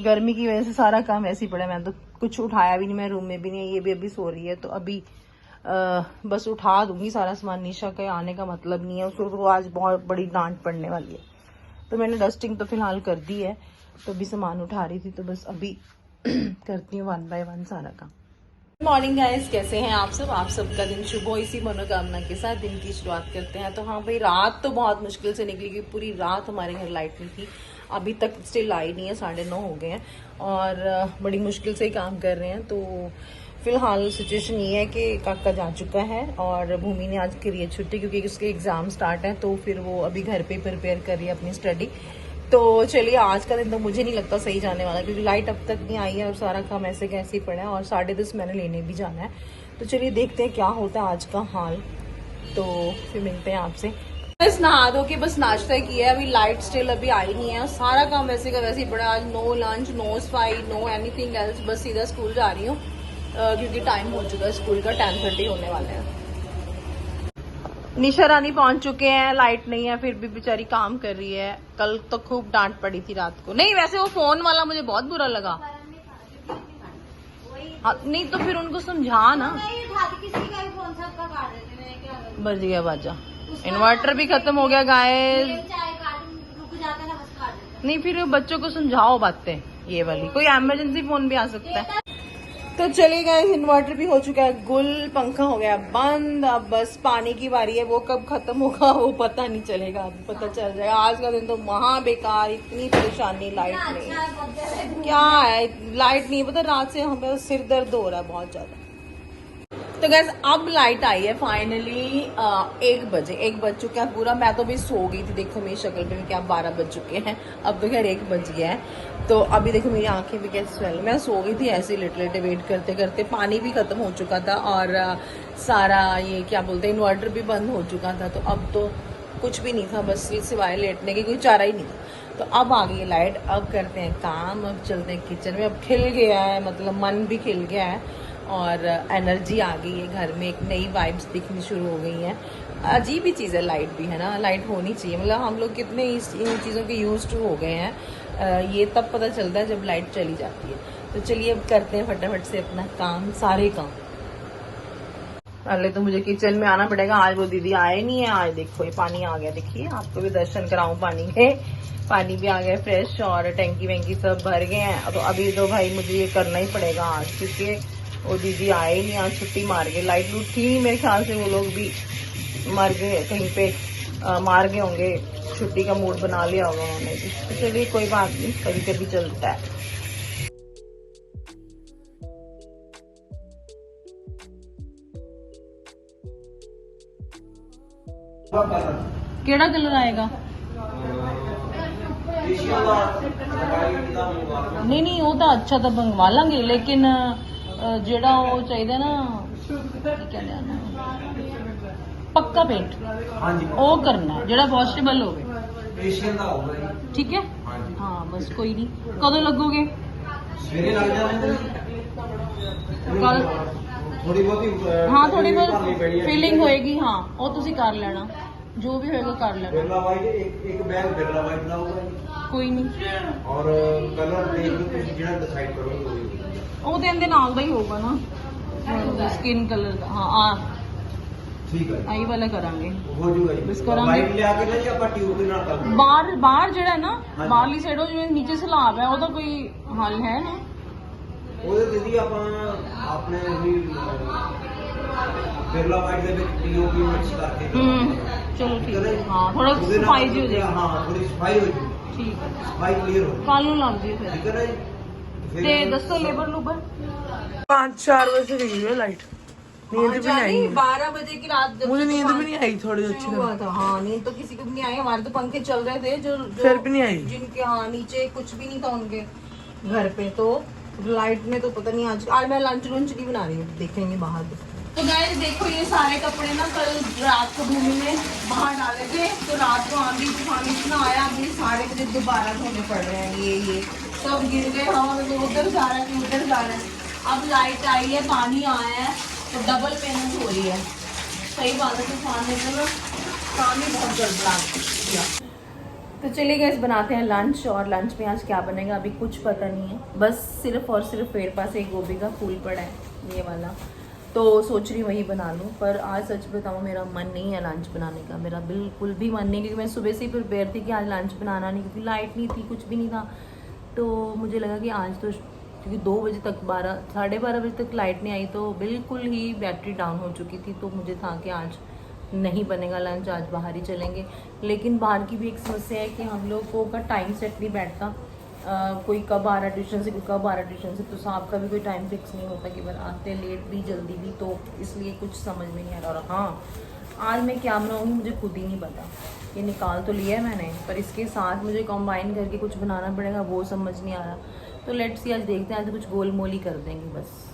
गर्मी की वजह से सारा काम ऐसे ही पड़ा है। मैं तो कुछ उठाया भी नहीं, मैं रूम में भी नहीं है, ये भी अभी सो रही है। तो अभी बस उठा दूंगी सारा सामान। निशा के आने का मतलब नहीं है, उसको तो आज बहुत बड़ी डांट पड़ने वाली है। तो मैंने डस्टिंग तो फिलहाल कर दी है, तो अभी सामान उठा रही थी, तो बस अभी करती हूँ 1 बाय 1 सारा काम। गुड मॉर्निंग गाइस, कैसे हैं आप सब? आप सबका दिन शुभ हो, इसी मनोकामना के साथ दिन की शुरुआत करते हैं। तो हाँ भाई, रात तो बहुत मुश्किल से निकली, क्योंकि पूरी रात हमारे घर लाइट नहीं थी। अभी तक स्टिल आई नहीं है, 9:30 हो गए हैं और बड़ी मुश्किल से ही काम कर रहे हैं। तो फिलहाल सिचुएशन ये है कि काका जा चुका है और भूमि ने आज करी है छुट्टी, क्योंकि उसके एग्जाम स्टार्ट है। तो फिर वो अभी घर पे प्रिपेयर कर रही है अपनी स्टडी। तो चलिए, आज का दिन तो मुझे नहीं लगता सही जाने वाला, क्योंकि लाइट अब तक नहीं आई है और सारा काम ऐसे कैसे ही पड़ा है और 10:30 मैंने लेने भी जाना है। तो चलिए देखते हैं क्या होता है आज का हाल। तो फिर मिलते हैं आपसे। बस नहा धो के बस नाश्ता किया है, अभी लाइट स्टिल अभी आई नहीं है और सारा काम वैसे का वैसे ही पड़ा। आज नो लंच, नो सफाई, नो एनीथिंग एल्स, बस सीधा स्कूल जा रही हूँ क्योंकि टाइम हो चुका है स्कूल का, 10:30 होने वाले हैं। निशा रानी पहुंच चुके हैं, लाइट नहीं है फिर भी बेचारी काम कर रही है। कल तो खूब डांट पड़ी थी रात को। नहीं, वैसे वो फोन वाला मुझे बहुत बुरा लगा। नहीं तो फिर उनको समझा ना। बज गया बाजा, इन्वर्टर भी खत्म हो गया गाइस। नहीं, फिर बच्चों को समझाओ बातें, ये वाली कोई इमरजेंसी फोन भी आ सकता है। तो चलिए गाइस, इन्वर्टर भी हो चुका है गुल, पंखा हो गया बंद। अब बस पानी की बारी है, वो कब खत्म होगा वो पता नहीं चलेगा, अभी पता चल जाएगा। आज का दिन तो महा बेकार, इतनी परेशानी लाइट नहीं। क्या है, लाइट नहीं पता, रात से हमें सिर दर्द हो रहा है बहुत ज्यादा। तो गैस अब लाइट आई है फाइनली। 1 बज चुका है पूरा। मैं तो भी सो गई थी, देखो मेरी शक्ल पे क्या 12 बज चुके हैं। अब तो खैर 1 बज गया है। तो अभी देखो मेरी आंखें भी कैसे स्वेल। मैं सो गई थी ऐसे लेटे वेट करते करते। पानी भी खत्म हो चुका था और सारा ये क्या बोलते हैं, इन्वर्टर भी बंद हो चुका था। तो अब तो कुछ भी नहीं था, बस सिवाय लेटने के कोई चारा ही नहीं था। तो अब आ गई लाइट, अब करते हैं काम, अब चलते हैं किचन में। अब खिल गया है, मतलब मन भी खिल गया है और एनर्जी आ गई है घर में, एक नई वाइब्स दिखनी शुरू हो गई हैं। अजीब ही चीज़ है लाइट भी, है ना। लाइट होनी चाहिए, मतलब हम लोग कितने इन चीज़ों के यूज टू हो गए हैं। ये तब पता चलता है जब लाइट चली जाती है। तो चलिए अब करते हैं फटाफट से अपना काम, सारे काम। पहले तो मुझे किचन में आना पड़ेगा, आज वो दीदी आए नहीं है। आज देखो ये पानी आ गया, देखिए आपको भी दर्शन कराऊं पानी के। पानी भी आ गया फ्रेश और टैंकी वैंकी सब भर गए हैं। तो अभी तो भाई मुझे ये करना ही पड़ेगा आज, क्योंकि वो दीदी आए नहीं, आज छुट्टी मार गए। लाइट लूट थी, मेरे ख्याल से वो लोग भी मर गए कहीं पे, मार गए होंगे, छुट्टी का मूड बना लिया होगा उन्होंने भी। तो चलिए कोई बात नहीं, कभी कभी चलता है। केड़ा कलर आएगा? नहीं वो तो अच्छा तो मंगवा लांगे, लेकिन जेड़ा वो चाहिए ना, कहते हैं पक्का पेंट, वो करना है जेड़ा वॉशेबल हो। ठीक है, हाँ बस कोई नहीं। कदों लगोगे? कल थोड़ी बहुत फीलिंग होएगी, हाँ वो तुसी कर लेना, जो भी होएगा कर लेना। बिरला वाइट, एक बैग बिरला वाइट लाऊंगा, कोई नहीं। और कलर देख लो तुसी जेड़ा डिसाइड करोगे, वो दिन दे नाल दा ही होगा ना, स्किन कलर का। हाँ ठीक है, आई वाला करांगे, हो जूगा बस करांगे। वाइट ले आके ना, या ट्यूब के ना कर बाहर जेड़ा है ना, बाहरली साइड जो नीचे सलाब है, ओदा कोई हल है ना? ਉਹਦੇ ਦੀਦੀ ਆਪਾਂ ਆਪਣੇ ਵੀ ਬਿਰਲਾ ਵਾਈਟ ਦੇ ਵਿੱਚ ਪੀਓਪੀ ਮਿਕਸ ਕਰਕੇ। ਚਲੋ ਠੀਕ ਹੈ, ਹਾਂ ਥੋੜਾ ਸਫਾਈ ਜੀ ਹੋ ਜਾਏਗੀ। ਹਾਂ ਥੋੜੀ ਸਫਾਈ ਹੋ ਜਾਏਗੀ, ਠੀਕ ਹੈ, ਸਫਾਈ ਕਲੀਅਰ ਹੋ। ਕੱਲ ਨੂੰ ਲੱਗ ਜੀ ਫਿਰ, ਠੀਕ ਹੈ ਜੀ। ਤੇ ਦੱਸੋ लेबर लूबर। 5-4 बजे गई है लाइट, नींद भी नहीं आई। 12 बजे की रात मुझे नींद भी नहीं आई, थोड़ी अच्छी हुआ था। हाँ नींद तो किसी को भी नहीं आई, हमारे तो पंखे चल रहे थे जो फिर भी नहीं आई, जिनके हाँ नीचे कुछ भी नहीं था उनके घर पे। तो लाइट में तो पता नहीं, आज मैं लंच नहीं बना रही हूँ, देखेंगे बाहर। तो गाइस देखो ये सारे कपड़े ना कल रात को भूमि ने बाहर डाले थे, तो रात को आंधी तूफान इतना आया, अभी सारे मुझे दोबारा धोने पड़ रहे हैं। ये सब गिर गए हवा में, उधर जा रहा है उधर जा रहा है। अब लाइट आई है, पानी आया है, तो डबल पेमेंट हो रही है। सही बात है, तूफान ने तो ना काम ही बहुत गड़बड़ा दिया। तो चलिए गैस बनाते हैं लंच, और लंच में आज क्या बनेगा अभी कुछ पता नहीं है, बस सिर्फ और सिर्फ मेरे पास एक गोभी का फूल पड़ा है ये वाला, तो सोच रही वही बना लूँ। पर आज सच बताऊँ मेरा मन नहीं है लंच बनाने का, मेरा बिल्कुल भी मन नहीं, क्योंकि मैं सुबह से ही प्रिपेयर थी कि आज लंच बनाना नहीं, क्योंकि लाइट नहीं थी, कुछ भी नहीं था। तो मुझे लगा कि आज तो, क्योंकि 2 बजे तक 12 साढ़े 12 बजे तक लाइट नहीं आई, तो बिल्कुल ही बैटरी डाउन हो चुकी थी, तो मुझे था कि आज नहीं बनेगा लंच, आज बाहर ही चलेंगे। लेकिन बाहर की भी एक समस्या है कि हम लोगों का टाइम सेट नहीं बैठता, कोई कब आ रहा है ट्यूशन से, कोई कब आ रहा है ट्यूशन से, तो साहब का भी कोई टाइम फिक्स नहीं होता कि बार आते लेट भी जल्दी भी, तो इसलिए कुछ समझ में नहीं आ रहा। और हाँ, आज मैं क्या बनाऊँगी मुझे खुद ही नहीं पता, ये निकाल तो लिया है मैंने, पर इसके साथ मुझे कंबाइन करके कुछ बनाना पड़ेगा, वो समझ नहीं आ रहा। तो लेट्स सी, आज देखते हैं, आज कुछ गोल मोल ही कर देंगे बस,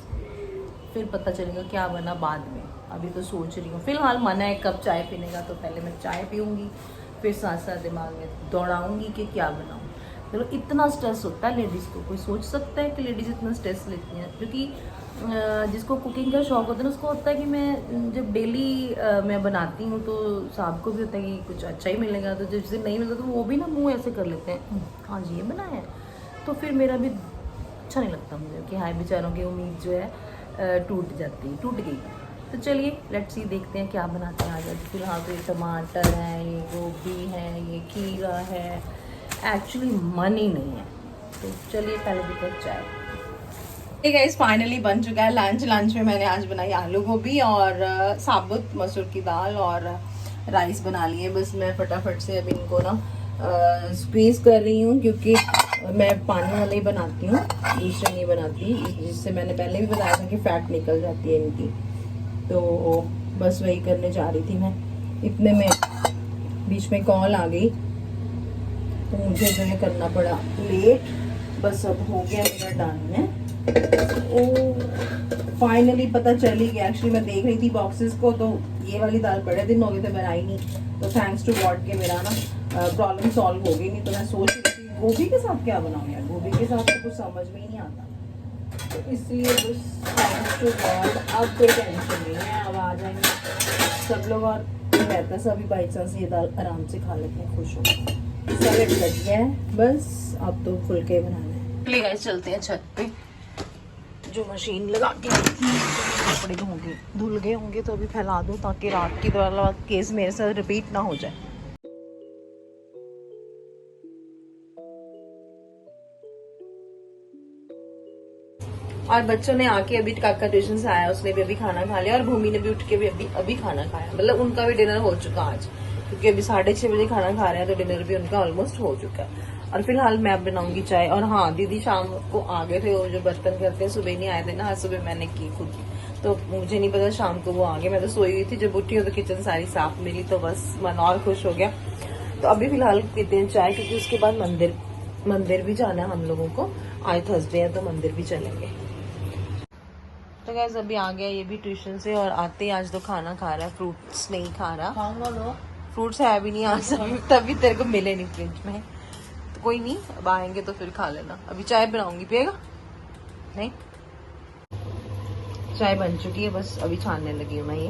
फिर पता चलेगा क्या बना बाद में। अभी तो सोच रही हूँ, फिलहाल मन है कप चाय पीने का, तो पहले मैं चाय पीऊँगी, फिर साथ साथ दिमाग में दौड़ाऊँगी कि क्या बनाऊँ। चलो, इतना स्ट्रेस होता है लेडीज़ को, कोई सोच सकता है कि लेडीज़ इतना स्ट्रेस लेती हैं? क्योंकि जिसको कुकिंग का शौक होता है ना, उसको होता है कि मैं जब डेली मैं बनाती हूँ तो साहब को भी होता है कि कुछ अच्छा ही मिलेगा, तो जिस दिन नहीं मिलता तो वो भी ना मुँह ऐसे कर लेते हैं, हाँ जी ये बनाया है, तो फिर मेरा भी अच्छा नहीं लगता मुझे कि हाय बेचारों की उम्मीद जो है टूट जाती है, टूट गई। तो चलिए लेट्स सी, देखते हैं क्या बनाते हैं आज। फिलहाल तो ये टमाटर है, ये गोभी है, ये खीरा है, एक्चुअली मन ही नहीं है, तो चलिए पहले भी चाय। ठीक है, इस फाइनली बन चुका है लंच। लंच में मैंने आज बनाई आलू गोभी और साबुत मसूर की दाल और राइस बना लिए। बस मैं फटाफट से अभी इनको ना स्क्वीज कर रही हूँ, क्योंकि मैं पानी वाले ही बनाती हूँ, दूसरे नहीं बनाती, जिससे मैंने पहले भी बताया था कि फैट निकल जाती है इनकी, तो बस वही करने जा रही थी मैं। इतने में बीच में कॉल आ गई, तो मुझे जो है करना पड़ा लेट। बस अब हो गया मेरा डन है। ओ फाइनली पता चल ही गया। एक्चुअली मैं देख रही थी बॉक्सेस को, तो ये वाली दाल बड़े दिन हो गए थे बनाई नहीं, तो थैंक्स टू गॉड के मेरा ना प्रॉब्लम सॉल्व हो गई। नहीं तो मैं सोच रही थी गोभी के साथ क्या बनाऊँ यार, गोभी के साथ तो कुछ समझ में ही नहीं आता, तो इसलिए बस थैंक्स टू गॉड अब कोई टेंशन नहीं है, अब आ जाएंगे सब लोग। और रहता सभी बाई चांस ये दाल आराम से खा लेते हैं, खुश हो। सैलेड कट गया है, बस अब तो फुलके बनाने हैं। चलिए गाइस चलते हैं छत पे, जो मशीन लगा के कपड़े धुल गए होंगे तो अभी फैला दूं, ताकि रात की वाला केस मेरे साथ रिपीट ना हो जाए। और बच्चों ने आके अभी काका ट्यूशन से आया, उसने भी अभी खाना खा लिया, और भूमि ने भी उठ के भी अभी खाना खाया, मतलब उनका भी डिनर हो चुका आज, क्योंकि अभी 6:30 बजे खाना खा रहे हैं, तो डिनर भी उनका ऑलमोस्ट हो चुका है। और फिलहाल मैं बनाऊंगी चाय। और हाँ, दीदी शाम को आ गए थे, वो जो बर्तन करते हैं, सुबह नहीं आए थे ना, आज सुबह मैंने की खुद, तो मुझे नहीं पता शाम को वो आ गए, मैं तो सोई हुई थी। जब उठी हो तो किचन सारी साफ मिली, तो बस मन और खुश हो गया। तो अभी फिलहाल पीते हैं चाय, क्योंकि उसके बाद मंदिर भी जाना है हम लोगों को, आज थर्सडे है तो मंदिर भी चलेंगे। तो गैस अभी आ गया ये भी ट्यूशन से, और आते ही आज तो खाना खा रहा है, फ्रूट्स नहीं खा रहा, फ्रूट्स है भी नहीं आज, तभी तेरे को मिले नहीं फ्रिज में, तो कोई नहीं, अब आएंगे तो फिर खा लेना। अभी चाय बनाऊंगी, पिएगा? नहीं, चाय बन चुकी है, बस अभी छानने लगी हूँ मैं ये।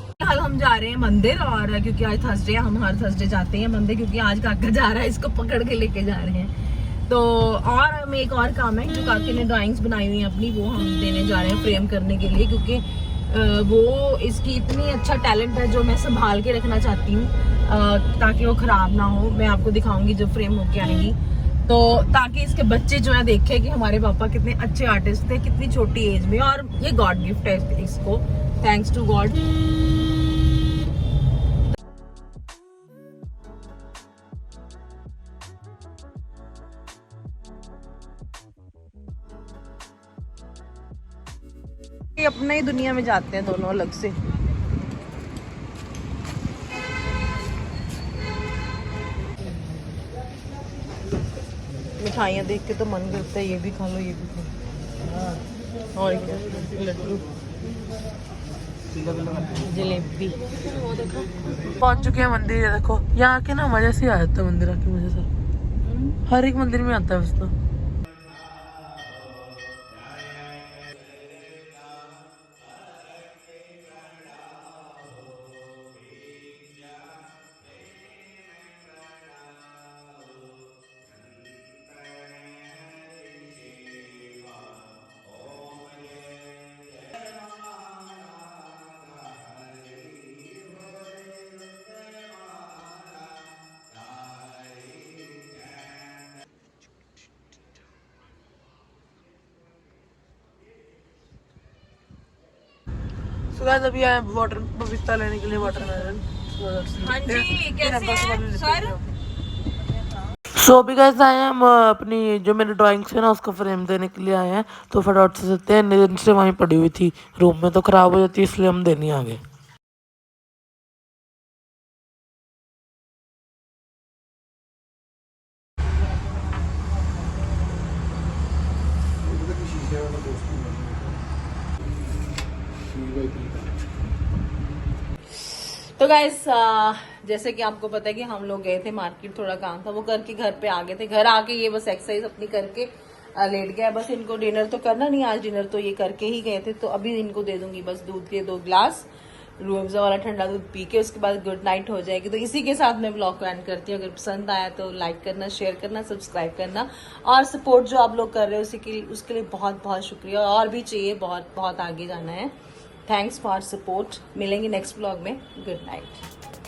फिलहाल हम जा रहे हैं मंदिर, और क्योंकि आज थर्सडे है, हम हर थर्सडे जाते हैं मंदिर, क्योंकि आज काका जा रहा है, इसको पकड़ के लेके जा रहे हैं। तो और हमें एक और काम है, जो काके ने ड्राइंग्स बनाई हुई है अपनी, वो हम देने जा रहे हैं फ्रेम करने के लिए, क्योंकि वो इसकी इतनी अच्छा टैलेंट है जो मैं संभाल के रखना चाहती हूँ, ताकि वो खराब ना हो। मैं आपको दिखाऊंगी जब फ्रेम होके आएंगी, तो ताकि इसके बच्चे जो है देखे कि हमारे पापा कितने अच्छे आर्टिस्ट थे, कितनी छोटी एज में, और ये गॉड गिफ्ट है इसको, थैंक्स टू गॉड। अपने ही दुनिया में जाते हैं दोनों अलग से। मिठाइयाँ देख के तो मन करता है ये भी खा लो, ये भी खा लो, और क्या, लड्डू, जलेबी। पहुंच चुके हैं मंदिर, देखो यहाँ आके ना मजा से आ जाता है, मंदिर आके मजे से, हर एक मंदिर में आता है बस। तो तो गाइस अभी आए वाटर पपीता लेने के लिए वाटरमेलन। हाँ जी, कैसे हैं सर? सो अभी गाइस आए हैं हम अपनी जो मेरे ड्राइंग्स है ना उसका फ्रेम देने के लिए आए हैं। तो फटाफट से देते हैं, इतने दिन से वहीं पड़ी हुई थी रूम में, तो खराब हो जाती है इसलिए हम देने आ गए। तो गाइस जैसे कि आपको पता है कि हम लोग गए थे मार्केट, थोड़ा काम था वो करके घर पे आ गए थे। घर आके ये बस एक्सरसाइज अपनी करके लेट गया। बस इनको डिनर तो करना नहीं आज, डिनर तो ये करके ही गए थे। तो अभी इनको दे दूंगी बस दूध के 2 ग्लास, रूह अफ़ज़ा वाला ठंडा दूध पी के उसके बाद गुड नाइट हो जाएगी। तो इसी के साथ मैं ब्लॉग को एंड करती हूँ। अगर पसंद आया तो लाइक करना, शेयर करना, सब्सक्राइब करना और सपोर्ट जो आप लोग कर रहे हो उसके लिए बहुत बहुत शुक्रिया। और भी चाहिए, बहुत बहुत आगे जाना है। Thanks for support. मिलेंगे नेक्स्ट ब्लॉग में। Good night.